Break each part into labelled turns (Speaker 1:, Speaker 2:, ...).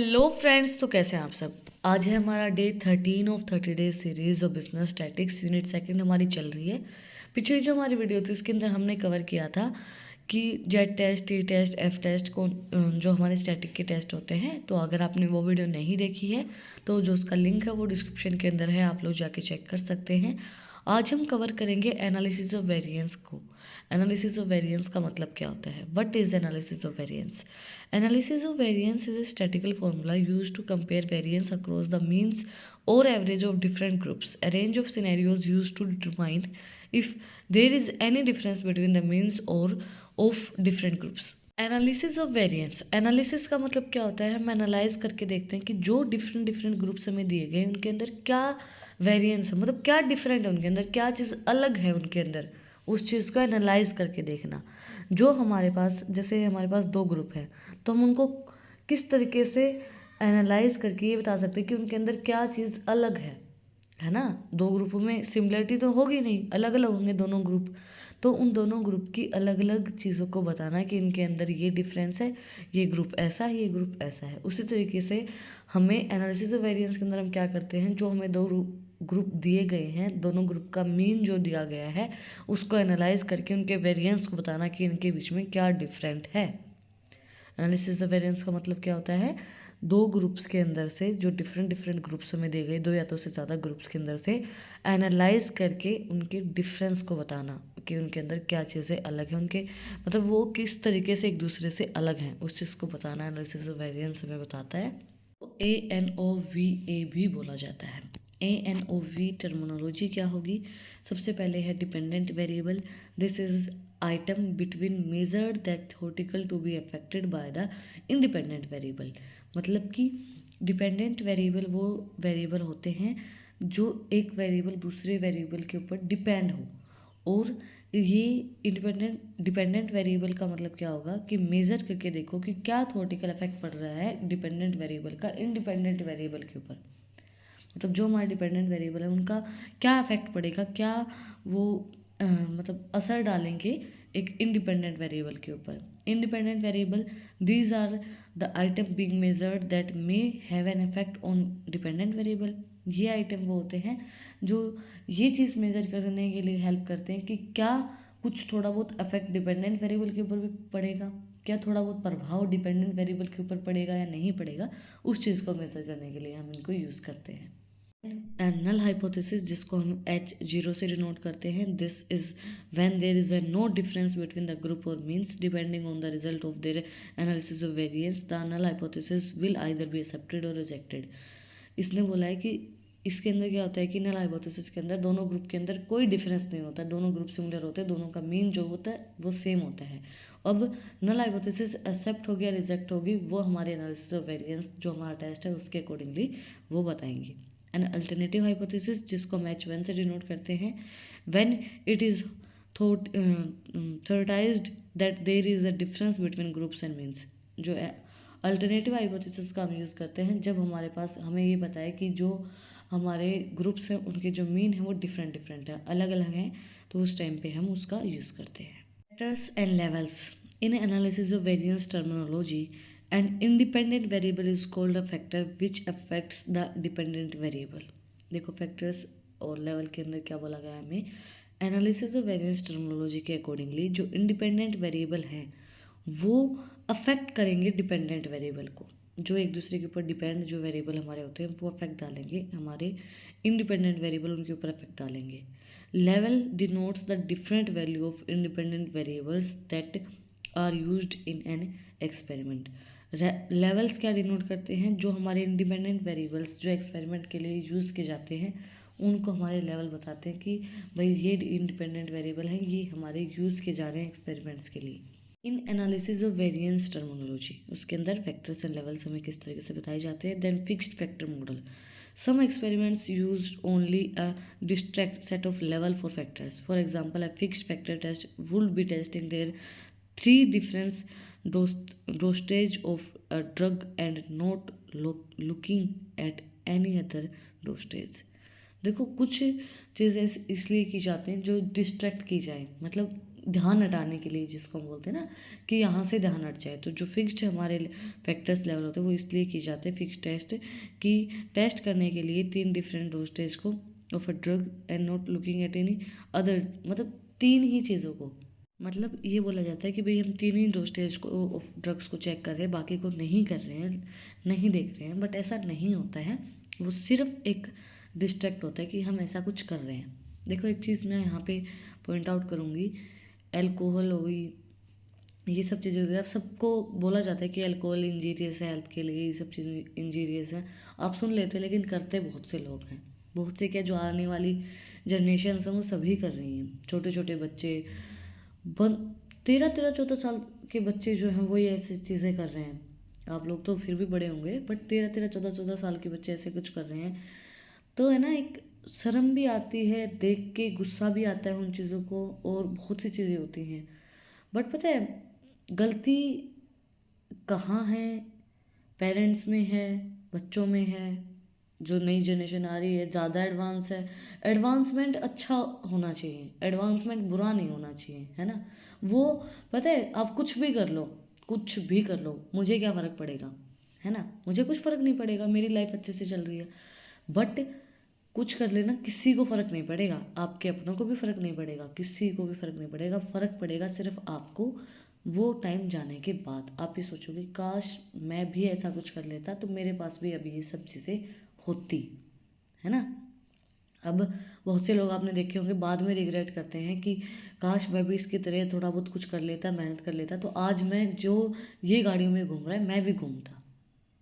Speaker 1: Hello friends, तो कैसे हैं आप सब। आज है हमारा day 13 of 30 days series of business statics unit second हमारी चल रही है। पिछली जो हमारी वीडियो थी उसके अंदर हमने कवर किया था कि Z test, T test, F test को जो हमारे स्टैटिक के टेस्ट होते हैं। तो अगर आपने वो वीडियो नहीं देखी है तो जो उसका लिंक है वो डिस्क्रिप्शन के अंदर है, आप लोग जाके चेक कर सकते हैं। आज हम कवर करेंगे एनालिसिस ऑफ वेरिएंस को। एनालिसिस ऑफ वेरिएंस का मतलब क्या होता है? What is analysis of variance? Analysis of variance is a statistical formula used to compare variance across the means or average of different groups. A range of scenarios used to determine if there is any difference between the means or of different groups. Analysis of variance, analysis का मतलब क्या होता है? हम analyse करके देखते हैं कि जो डिफरेंट डिफरेंट ग्रुप्स हमें दिए गए उनके अंदर क्या वेरिएंस है, मतलब क्या डिफरेंट है उनके अंदर, क्या चीज़ अलग है उनके अंदर, उस चीज़ को एनालाइज करके देखना। जो हमारे पास, जैसे हमारे पास दो ग्रुप हैं तो हम उनको किस तरीके से एनालाइज करके ये बता सकते हैं कि उनके अंदर क्या चीज़ अलग है ना। दो ग्रुपों में सिमिलरिटी तो होगी नहीं, अलग अलग होंगे दोनों ग्रुप। तो उन दोनों ग्रुप की अलग अलग चीज़ों को बताना कि इनके अंदर ये डिफरेंस है, ये ग्रुप ऐसा है, ये ग्रुप ऐसा है। उसी तरीके से हमें एनालिसिस ऑफ वेरिएंस के अंदर हम क्या करते हैं, जो हमें दो ग्रुप दिए गए हैं, दोनों ग्रुप का मीन जो दिया गया है उसको एनालाइज करके उनके वेरिएंस को बताना कि इनके बीच में क्या डिफरेंट है। एनालिसिस ऑफ वेरिएंस का मतलब क्या होता है? दो ग्रुप्स के अंदर से जो डिफरेंट डिफरेंट ग्रुप्स हमें दे गए, दो या तो से ज़्यादा ग्रुप्स के अंदर से एनालाइज करके उनके डिफरेंस को बताना कि उनके अंदर क्या चीज़ें अलग हैं, उनके मतलब वो किस तरीके से एक दूसरे से अलग हैं, उस चीज़ को बताना एनालिसिस ऑफ वेरिएंस हमें बताता है। ANOVA भी बोला जाता है। ANOV टर्मिनोलॉजी क्या होगी? सबसे पहले है dependent variable. This is item between measured that theoretical to be affected by the independent variable. मतलब कि डिपेंडेंट वेरिएबल वो वेरिएबल होते हैं जो एक वेरिएबल दूसरे वेरिएबल के ऊपर डिपेंड हो। और ये डिपेंडेंट वेरिएबल का मतलब क्या होगा कि मेज़र करके देखो कि क्या थ्योरेटिकल इफेक्ट पड़ रहा है डिपेंडेंट वेरिएबल का इंडिपेंडेंट वेरिएबल के ऊपर। मतलब जो हमारे डिपेंडेंट वेरिएबल है उनका क्या इफेक्ट पड़ेगा, क्या वो मतलब असर डालेंगे एक इंडिपेंडेंट वेरिएबल के ऊपर। Independent variable, these are the item being measured that may have an effect on dependent variable. ये आइटम वो होते हैं जो ये चीज़ मेजर करने के लिए हेल्प करते हैं कि क्या कुछ थोड़ा बहुत इफेक्ट डिपेंडेंट वेरिएबल के ऊपर भी पड़ेगा, क्या थोड़ा बहुत प्रभाव डिपेंडेंट वेरिएबल के ऊपर पड़ेगा या नहीं पड़ेगा, उस चीज़ को मेजर करने के लिए हम इनको यूज़ करते हैं। नल हाइपोथेसिस, जिसको हम H0 से डिनोट करते हैं, this is when there is a no difference between the group or means depending on the result of their analysis of variance, the null hypothesis will either be accepted or rejected. इसने बोला है कि इसके अंदर क्या होता है कि नल हाइपोथेसिस के अंदर दोनों ग्रुप के अंदर कोई डिफरेंस नहीं होता, दोनों ग्रुप सिमिलर होते हैं, दोनों का मीन जो होता है वो सेम होता है। अब नल हाइपोथेसिस एक्सेप्ट होगी या रिजेक्ट होगी वो हमारे एनालिसिस ऑफ वेरिएंस जो हमारा टेस्ट है उसके अकॉर्डिंगली वो बताएंगे। एन अल्टरनेटिव हाइपोथेसिस, जिसको हम H1 से डिनोट करते हैं, when it is theorised that there is a difference between groups and means. जो अल्टरनेटिव हाइपोथेसिस का हम यूज़ करते हैं जब हमारे पास हमें ये पता है कि जो हमारे ग्रुप्स हैं उनके जो मीन है वो डिफरेंट डिफरेंट है, अलग अलग हैं, तो उस टाइम पे हम उसका यूज़ करते हैं। Factors and levels in analysis of variance terminology, an independent variable is called a factor which affects the dependent variable। देखो फैक्टर्स और लेवल के अंदर क्या बोला गया है हमें, एनालिसिस ऑफ वेरिएंस टर्मिनोलॉजी के अकॉर्डिंगली जो इंडिपेंडेंट वेरिएबल हैं वो अफेक्ट करेंगे डिपेंडेंट वेरिएबल को। जो एक दूसरे के ऊपर डिपेंड जो वेरिएबल हमारे होते हैं वो अफेक्ट डालेंगे, हमारे इंडिपेंडेंट वेरिएबल उनके ऊपर अफेक्ट डालेंगे। Level denotes the different value of independent variables that are used in an experiment. Levels क्या डिनोट करते हैं? जो हमारे इंडिपेंडेंट वेरिएबल्स जो एक्सपेरिमेंट के लिए यूज़ किए जाते हैं उनको हमारे लेवल बताते हैं कि भाई ये इंडिपेंडेंट वेरिएबल हैं, ये हमारे यूज़ किए जा रहे हैं एक्सपेरिमेंट्स के लिए। इन एनालिसिस ऑफ वेरिएंस टर्मिनोलॉजी उसके अंदर फैक्टर्स एंड लेवल्स हमें किस तरीके से बताए जाते हैं। Then fixed factor model, some experiments use only a distract set of level for factors. For example, a fixed factor test would be testing their three difference dosage of a drug and not looking at any other dosage। देखो कुछ चीज़ें इसलिए की जाती हैं जो distract की जाए, मतलब ध्यान हटाने के लिए, जिसको हम बोलते हैं ना कि यहाँ से ध्यान हट जाए। तो जो फिक्स्ड हमारे फैक्टर्स लेवल होते हैं वो इसलिए किए जाते हैं फिक्स टेस्ट, कि टेस्ट करने के लिए 3 डिफरेंट डोसेज को of a drug and not looking at any other, मतलब 3 ही चीज़ों को, मतलब ये बोला जाता है कि भाई हम 3 ही डोसेज को ऑफ ड्रग्स को चेक कर रहे हैं, बाकी को नहीं कर रहे हैं, नहीं देख रहे हैं। बट ऐसा नहीं होता है, वो सिर्फ एक डिस्ट्रैक्ट होता है कि हम ऐसा कुछ कर रहे हैं। देखो एक चीज़ मैं यहाँ पे पॉइंट आउट करूँगी, अल्कोहल हो गई, ये सब चीज़ें हो गई। अब सबको बोला जाता है कि अल्कोहल इंजीरियस है हेल्थ के लिए, ये सब चीज़ें इंजीरियस है, आप सुन लेते, लेकिन करते बहुत से लोग हैं। बहुत से क्या, जो आने वाली जनरेशन है वो सभी कर रही हैं। छोटे छोटे बच्चे 13-14 साल के बच्चे जो हैं वो ये ऐसी चीज़ें कर रहे हैं। आप लोग तो फिर भी बड़े होंगे, बट 13-14 साल के बच्चे ऐसे कुछ कर रहे हैं। तो है ना, एक शर्म भी आती है देख के, गुस्सा भी आता है उन चीज़ों को, और बहुत सी चीज़ें होती हैं। बट पता है गलती कहाँ है? पेरेंट्स में है, बच्चों में है। जो नई जनरेशन आ रही है ज़्यादा एडवांस है। एडवांसमेंट अच्छा होना चाहिए, एडवांसमेंट बुरा नहीं होना चाहिए, है ना। वो पता है आप कुछ भी कर लो, कुछ भी कर लो, मुझे क्या फ़र्क पड़ेगा, है ना। मुझे कुछ फ़र्क नहीं पड़ेगा, मेरी लाइफ अच्छे से चल रही है। बट कुछ कर लेना, किसी को फ़र्क नहीं पड़ेगा, आपके अपनों को भी फ़र्क नहीं पड़ेगा, किसी को भी फ़र्क नहीं पड़ेगा। फ़र्क पड़ेगा सिर्फ आपको। वो टाइम जाने के बाद आप ये सोचोगे काश मैं भी ऐसा कुछ कर लेता तो मेरे पास भी अभी ये सब चीज़ें होती, है ना। अब बहुत से लोग आपने देखे होंगे बाद में रिग्रेट करते हैं कि काश मैं भी इसकी तरह थोड़ा बहुत कुछ कर लेता, मेहनत कर लेता, तो आज मैं जो ये गाड़ियों में घूम रहा है मैं भी घूमता,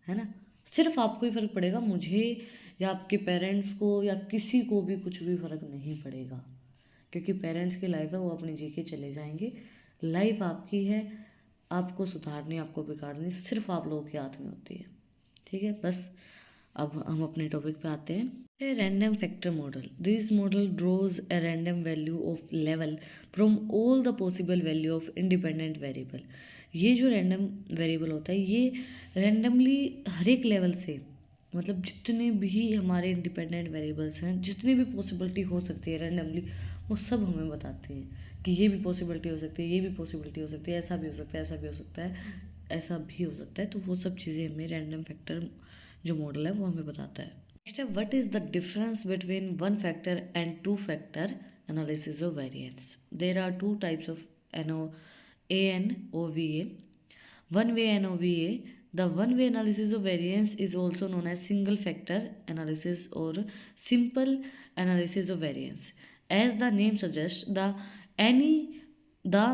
Speaker 1: है ना। सिर्फ आपको ही फ़र्क पड़ेगा, मुझे या आपके पेरेंट्स को या किसी को भी कुछ भी फ़र्क नहीं पड़ेगा, क्योंकि पेरेंट्स की लाइफ है, वो अपनी जी के चले जाएंगे। लाइफ आपकी है, आपको सुधारनी, आपको बिगाड़नी सिर्फ आप लोगों के हाथ में होती है। ठीक है, बस अब हम अपने टॉपिक पे आते हैं। Random factor model, this model draws a random value of level from all the possible value of independent variable. ये जो रैंडम वेरिएबल होता है ये रैंडमली हर एक लेवल से, मतलब जितने भी हमारे इंडिपेंडेंट वेरिएबल्स हैं, जितनी भी पॉसिबिलिटी हो सकती है रैंडमली, वो सब हमें बताती हैं कि ये भी पॉसिबिलिटी हो सकती है, ये भी पॉसिबिलिटी हो सकती है, ऐसा भी हो सकता है, ऐसा भी हो सकता है, ऐसा भी हो सकता है। तो वो सब चीज़ें हमें रैंडम फैक्टर जो मॉडल है वो हमें बताता है। नेक्स्ट है, what is the difference between 1 factor and 2 factor analysis of variance. There are 2 types of ANOVA, one way ANOVA. The one way analysis of variance is also known as single factor analysis or simple analysis of variance. As the name suggests, the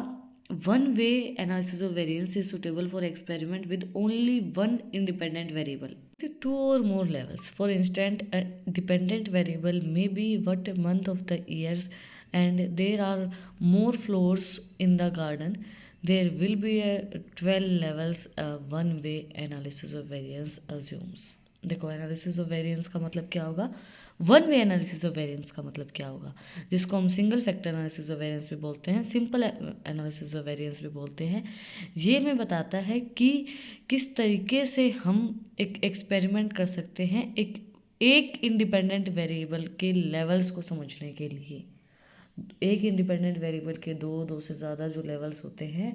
Speaker 1: one way analysis of variance is suitable for experiment with only one independent variable. Two or more levels. For instance, a dependent variable may be what month of the year, and there are more flowers in the garden. There will be a 12 levels. A one way analysis of variance assumes. देखो analysis of variance का मतलब क्या होगा, one way analysis of variance का मतलब क्या होगा, जिसको हम single factor analysis of variance भी बोलते हैं, सिंपल एनालिसिस ऑफ वेरिएंस भी बोलते हैं। ये हमें बताता है कि किस तरीके से हम एक एक्सपेरिमेंट कर सकते हैं एक इंडिपेंडेंट वेरिएबल के लेवल्स को समझने के लिए। एक इंडिपेंडेंट वेरिएबल के दो से ज़्यादा जो लेवल्स होते हैं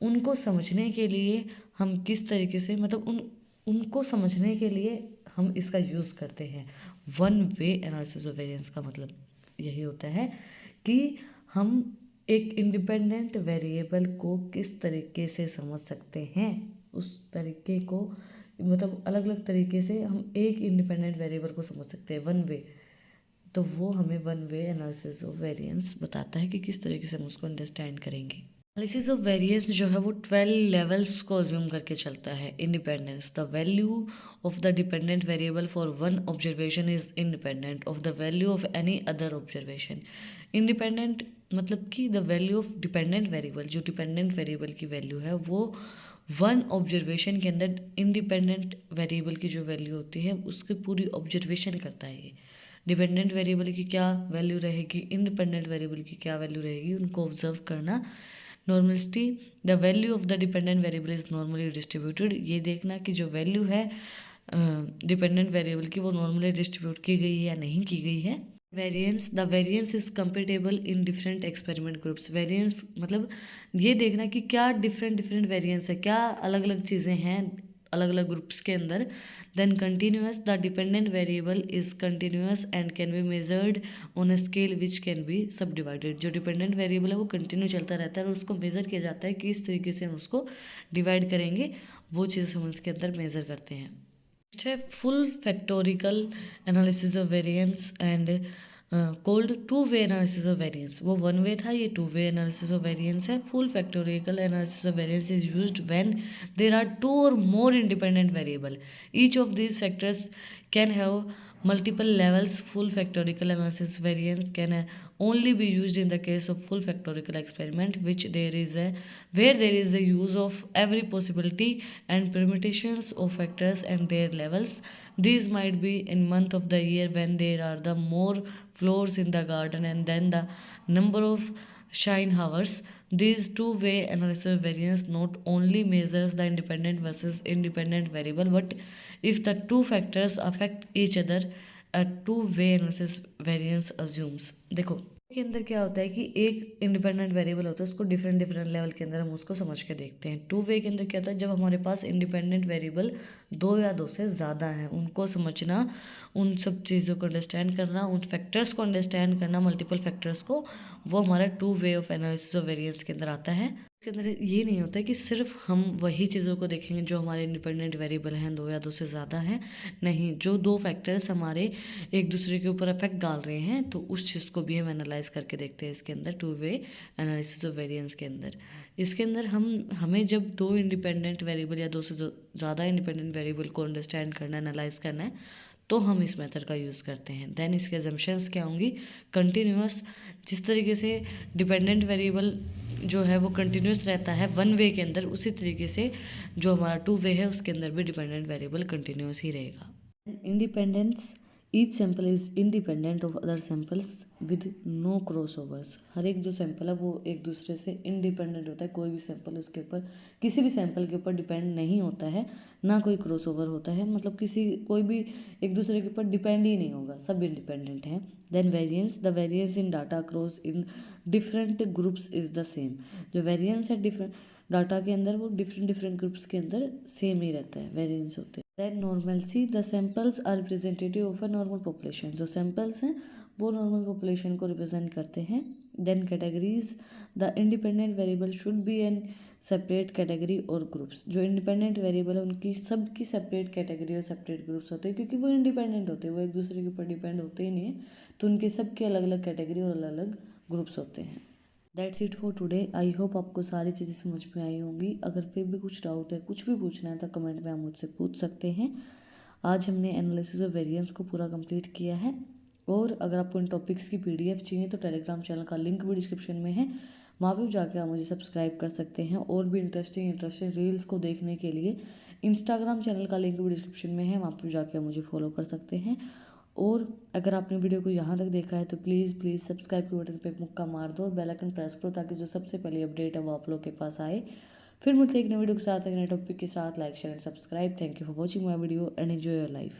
Speaker 1: उनको समझने के लिए हम किस तरीके से, मतलब उनको समझने के लिए हम इसका यूज़ करते हैं। One way analysis of variance का मतलब यही होता है कि हम एक इंडिपेंडेंट वेरिएबल को किस तरीके से समझ सकते हैं, उस तरीके को, मतलब अलग अलग तरीके से हम एक इंडिपेंडेंट वेरिएबल को समझ सकते हैं वन वे। तो वो हमें one way analysis of variance बताता है कि किस तरीके से हम उसको अंडरस्टैंड करेंगे। एनालिसिस ऑफ वेरिएंस जो है वो 12 लेवल्स को अज्यूम करके चलता है। Independence, the value of the dependent variable for one observation is independent of the value of any other observation. Independent मतलब कि the value of dependent variable, जो डिपेंडेंट वेरिएबल की वैल्यू है वो वन ऑब्जर्वेशन के अंदर इंडिपेंडेंट वेरिएबल की जो वैल्यू होती है उसकी पूरी ऑब्जर्वेशन करता है। ये डिपेंडेंट वेरिएबल की क्या वैल्यू रहेगी, इंडिपेंडेंट वेरिएबल की क्या वैल्यू रहेगी, उनको ऑब्जर्व करना। Normality, the value of the dependent variable is normally distributed. ये देखना कि जो वैल्यू है डिपेंडेंट वेरिएबल की वो नॉर्मली डिस्ट्रीब्यूट की गई है या नहीं की गई है। The variance is compatible in different experiment groups. Variance मतलब ये देखना कि क्या डिफरेंट डिफरेंट वेरिएंस है, क्या अलग अलग चीज़ें हैं अलग अलग ग्रुप्स के अंदर। Then continuous, the dependent variable is continuous and can be measured on a scale which can be subdivided. जो डिपेंडेंट वेरिएबल है वो कंटिन्यू चलता रहता है और उसको मेज़र किया जाता है कि इस तरीके से हम उसको डिवाइड करेंगे, वो चीज़ हम उसके अंदर मेज़र करते हैं। नेक्स्ट है full factorial analysis of variance and called two way analysis of variance. वो वन वे था, ये two way analysis of variance है। Full factorial analysis of variance is used when there are two or more independent variable, each of these factors can have multiple levels. Full factorial analysis variance can only be used in the case of full factorial experiment which there is a where there is a use of every possibility and permutations of factors and their levels. These might be in month of the year when there are the more flowers in the garden and then the number of shine hours. These two-way analysis variance not only measures the independent versus independent variable, but if the two factors affect each other, a two-way analysis variance assumes। देखो के अंदर क्या होता है कि एक independent variable होता है, उसको डिफरेंट डिफरेंट लेवल के अंदर हम उसको समझ के देखते हैं। टू वे के अंदर क्या होता है, जब हमारे पास इंडिपेंडेंट वेरिएबल दो या दो से ज़्यादा हैं, उनको समझना, उन सब चीज़ों को अंडरस्टैंड करना, उन फैक्टर्स को अंडरस्टैंड करना, मल्टीपल फैक्टर्स को, वो हमारा two way of analysis of variance के अंदर आता है। इसके अंदर ये नहीं होता है कि सिर्फ हम वही चीज़ों को देखेंगे जो हमारे इंडिपेंडेंट वेरिएबल हैं, दो या दो से ज़्यादा हैं। नहीं, जो दो फैक्टर्स हमारे एक दूसरे के ऊपर इफेक्ट डाल रहे हैं तो उस चीज़ को भी हम एनालाइज करके देखते हैं इसके अंदर, to way analysis of variance के अंदर। इसके अंदर हमें जब दो इंडिपेंडेंट वेरिएबल या दो से ज़्यादा इंडिपेंडेंट वेरिएबल को अंडरस्टैंड करना, एनालाइज करना है, तो हम इस मेथड का यूज़ करते हैं। देन इसके अजम्पशंस क्या होंगी, कंटिन्यूस, जिस तरीके से डिपेंडेंट वेरिएबल जो है वो कंटिन्यूस रहता है वन वे के अंदर, उसी तरीके से जो हमारा टू वे है उसके अंदर भी डिपेंडेंट वेरिएबल कंटिन्यूस ही रहेगा। Independence, each sample is independent of other samples with no crossovers. हर एक जो सैम्पल है वो एक दूसरे से इंडिपेंडेंट होता है, कोई भी सैम्पल उसके ऊपर, किसी भी सैम्पल के ऊपर डिपेंड नहीं होता है, ना कोई क्रॉसओवर होता है, मतलब कोई भी एक दूसरे के ऊपर डिपेंड ही नहीं होगा, सब इंडिपेंडेंट हैं। Then variance, the variance in data across in different groups is the same. जो वेरिएंस है डिफरेंट डाटा के अंदर, वो डिफरेंट डिफरेंट ग्रुप्स के अंदर सेम ही रहता है, वेरिएंस होते हैं। Then normalcy, the samples are representative of a normal population. जो सैम्पल्स हैं वो नॉर्मल पॉपुलेशन को रिप्रेजेंट करते हैं। Then categories, the independent variable should be an separate category or groups. जो इंडिपेंडेंट वेरिएबल है उनकी सबकी सेपरेट कैटेगरी और सेपरेट ग्रुप्स होते हैं, क्योंकि वो इंडिपेंडेंट होते हैं, वो एक दूसरे के ऊपर डिपेंड होते ही नहीं है, तो उनके सबके अलग अलग कैटेगरी और अलग अलग ग्रुप्स होते हैं। That's it for today. I hope आपको सारी चीज़ें समझ में आई होंगी। अगर फिर भी कुछ डाउट है, कुछ भी पूछना है, तो कमेंट में आप मुझसे पूछ सकते हैं। आज हमने एनालिसिस ऑफ वेरिएंस को पूरा कंप्लीट किया है, और अगर आपको इन टॉपिक्स की PDF चाहिए तो टेलीग्राम चैनल का लिंक भी डिस्क्रिप्शन में है, वहाँ पर जाकर आप मुझे सब्सक्राइब कर सकते हैं। और भी इंटरेस्टिंग रील्स को देखने के लिए इंस्टाग्राम चैनल का लिंक भी डिस्क्रिप्शन में है, वहाँ पर जाकर मुझे फॉलो कर सकते हैं। और अगर आपने वीडियो को यहाँ तक देखा है तो प्लीज़ सब्सक्राइब के बटन पे एक मुक्का मार दो और बेल आइकन प्रेस करो, ताकि जो सबसे पहले अपडेट है वो आप लोग के पास आए। फिर मिलते हैं एक नए वीडियो के साथ, एक नए टॉपिक के साथ। Like share and subscribe. Thank you for watching my video and enjoy your life.